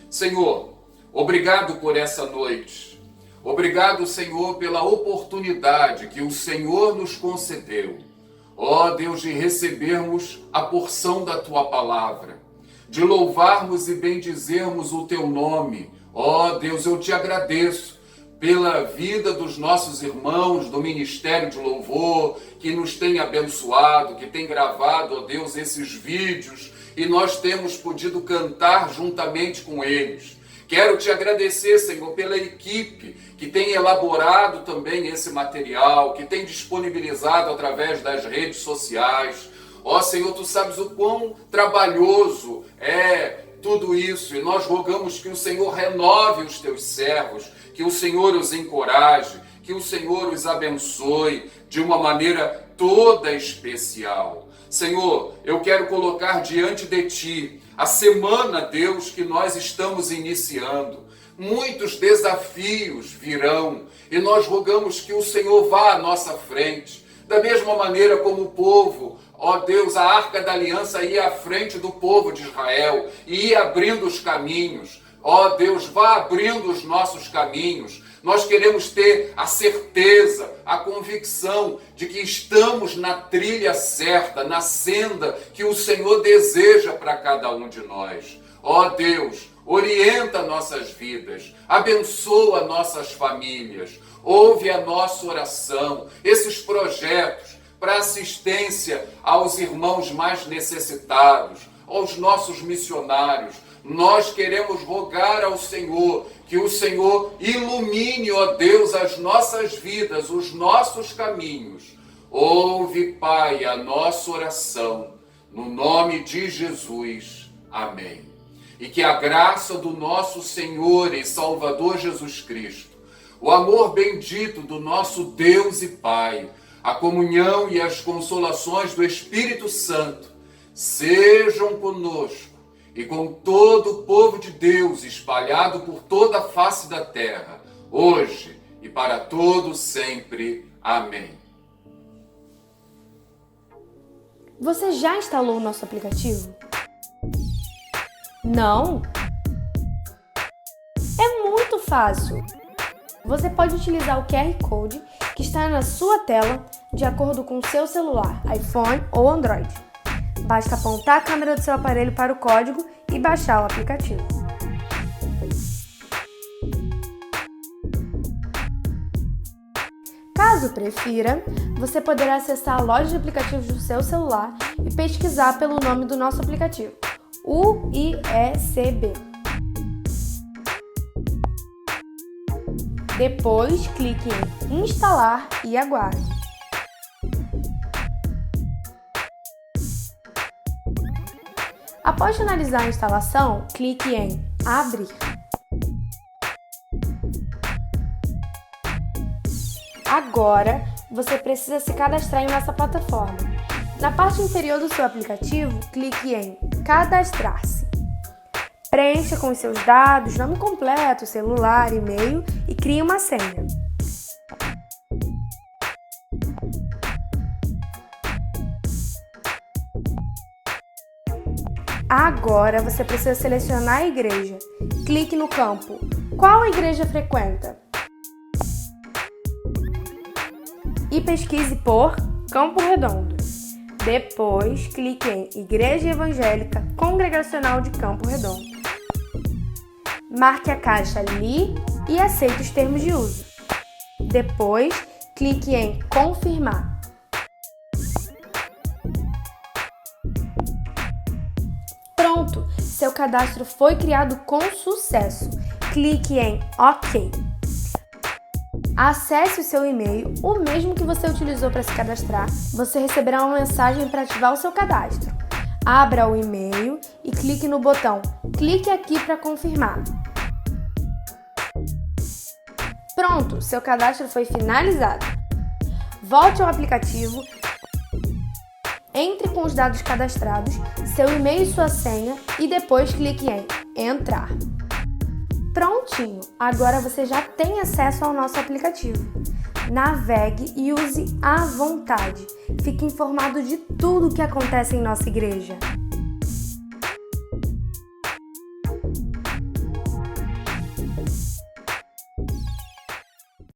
Senhor, obrigado por essa noite. Obrigado, Senhor, pela oportunidade que o Senhor nos concedeu. Ó Deus, de recebermos a porção da Tua palavra, de louvarmos e bendizermos o Teu nome. Ó Deus, eu Te agradeço pela vida dos nossos irmãos do Ministério de Louvor, que nos tem abençoado, que tem gravado, ó Deus, esses vídeos, e nós temos podido cantar juntamente com eles. Quero Te agradecer, Senhor, pela equipe que tem elaborado também esse material, que tem disponibilizado através das redes sociais. Ó Senhor, Tu sabes o quão trabalhoso é tudo isso, e nós rogamos que o Senhor renove os Teus servos, que o Senhor os encoraje, que o Senhor os abençoe de uma maneira toda especial. Senhor, eu quero colocar diante de Ti a semana, Deus, que nós estamos iniciando. Muitos desafios virão e nós rogamos que o Senhor vá à nossa frente. Da mesma maneira como o povo, ó Deus, a Arca da Aliança ia à frente do povo de Israel e ia abrindo os caminhos. Ó Deus, vá abrindo os nossos caminhos. Nós queremos ter a certeza, a convicção de que estamos na trilha certa, na senda que o Senhor deseja para cada um de nós. Ó Deus, orienta nossas vidas, abençoa nossas famílias, ouve a nossa oração, esses projetos para assistência aos irmãos mais necessitados, aos nossos missionários. Nós queremos rogar ao Senhor que o Senhor ilumine, ó Deus, as nossas vidas, os nossos caminhos. Ouve, Pai, a nossa oração, no nome de Jesus. Amém. E que a graça do nosso Senhor e Salvador Jesus Cristo, o amor bendito do nosso Deus e Pai, a comunhão e as consolações do Espírito Santo sejam conosco e com todo o povo de Deus espalhado por toda a face da terra, hoje e para todo sempre. Amém. Você já instalou o nosso aplicativo? Não? É muito fácil. Você pode utilizar o QR Code que está na sua tela de acordo com o seu celular, iPhone ou Android. Basta apontar a câmera do seu aparelho para o código e baixar o aplicativo. Caso prefira, você poderá acessar a loja de aplicativos do seu celular e pesquisar pelo nome do nosso aplicativo, UIECB. Depois, clique em Instalar e aguarde. Após finalizar a instalação, clique em Abrir. Agora, você precisa se cadastrar em nossa plataforma. Na parte inferior do seu aplicativo, clique em Cadastrar-se. Preencha com os seus dados, nome completo, celular, e-mail e crie uma senha. Agora você precisa selecionar a igreja. Clique no campo Qual igreja frequenta? E pesquise por Campo Redondo. Depois, clique em Igreja Evangélica Congregacional de Campo Redondo. Marque a caixa Li e aceite os termos de uso. Depois, clique em Confirmar. Pronto! Seu cadastro foi criado com sucesso. Clique em OK. Acesse o seu e-mail, o mesmo que você utilizou para se cadastrar. Você receberá uma mensagem para ativar o seu cadastro. Abra o e-mail e clique no botão Clique aqui para confirmar. Pronto, seu cadastro foi finalizado. Volte ao aplicativo, entre com os dados cadastrados, seu e-mail e sua senha e depois clique em Entrar. Prontinho! Agora você já tem acesso ao nosso aplicativo. Navegue e use à vontade. Fique informado de tudo o que acontece em nossa igreja.